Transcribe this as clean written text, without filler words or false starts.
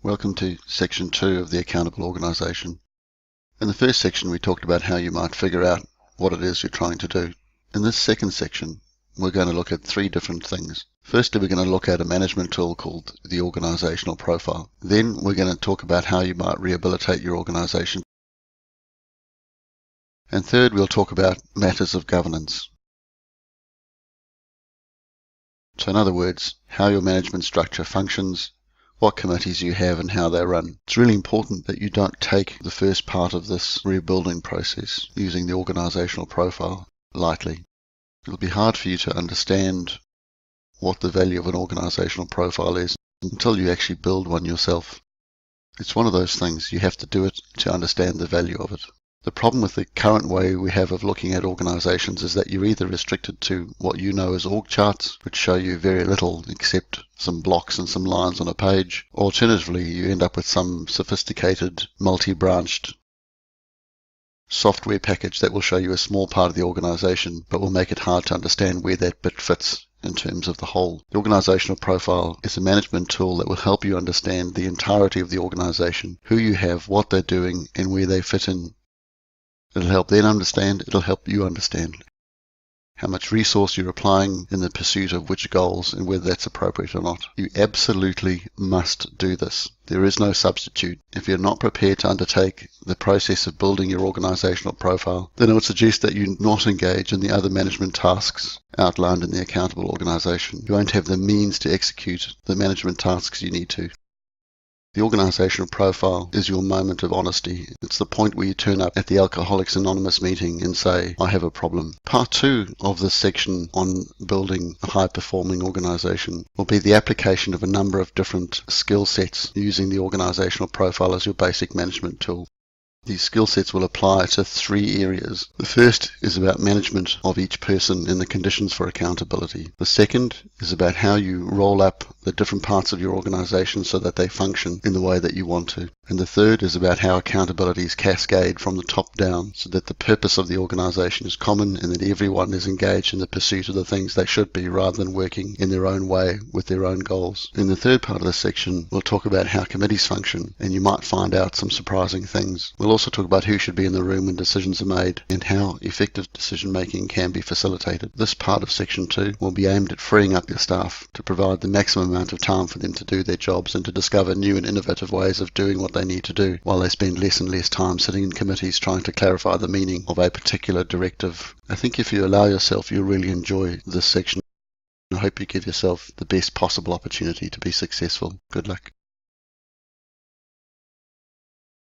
Welcome to section 2 of the Accountable Organisation. In the first section we talked about how you might figure out what it is you're trying to do. In this second section we're going to look at 3 different things. Firstly, we're going to look at a management tool called the Organisational Profile. Then we're going to talk about how you might rehabilitate your organisation. And third, we'll talk about matters of governance. So in other words, how your management structure functions, what committees you have and how they run. It's really important that you don't take the first part of this rebuilding process, using the organisational profile, lightly. It'll be hard for you to understand what the value of an organisational profile is until you actually build one yourself. It's one of those things, you have to do it to understand the value of it. The problem with the current way we have of looking at organisations is that you're either restricted to what you know as org charts, which show you very little except some blocks and some lines on a page. Alternatively, you end up with some sophisticated, multi-branched software package that will show you a small part of the organisation, but will make it hard to understand where that bit fits in terms of the whole. The organisational profile is a management tool that will help you understand the entirety of the organisation, who you have, what they're doing, and where they fit in. It'll help them understand, it'll help you understand how much resource you're applying in the pursuit of which goals and whether that's appropriate or not. You absolutely must do this. There is no substitute. If you're not prepared to undertake the process of building your organisational profile, then I would suggest that you not engage in the other management tasks outlined in the Accountable Organisation. You won't have the means to execute the management tasks you need to. The organisational profile is your moment of honesty. It's the point where you turn up at the Alcoholics Anonymous meeting and say, I have a problem. Part 2 of this section on building a high-performing organisation will be the application of a number of different skill sets using the organisational profile as your basic management tool. These skill sets will apply to 3 areas. The first is about management of each person and the conditions for accountability. The second is about how you roll up the different parts of your organization so that they function in the way that you want to. And the third is about how accountability is cascade from the top down so that the purpose of the organization is common and that everyone is engaged in the pursuit of the things they should be rather than working in their own way with their own goals. In the third part of this section, we'll talk about how committees function, and you might find out some surprising things. We'll also talk about who should be in the room when decisions are made and how effective decision making can be facilitated. This part of section 2 will be aimed at freeing up your staff to provide the maximum amount of time for them to do their jobs and to discover new and innovative ways of doing what they need to do, while they spend less and less time sitting in committees trying to clarify the meaning of a particular directive. I think if you allow yourself, you'll really enjoy this section. I hope you give yourself the best possible opportunity to be successful. Good luck.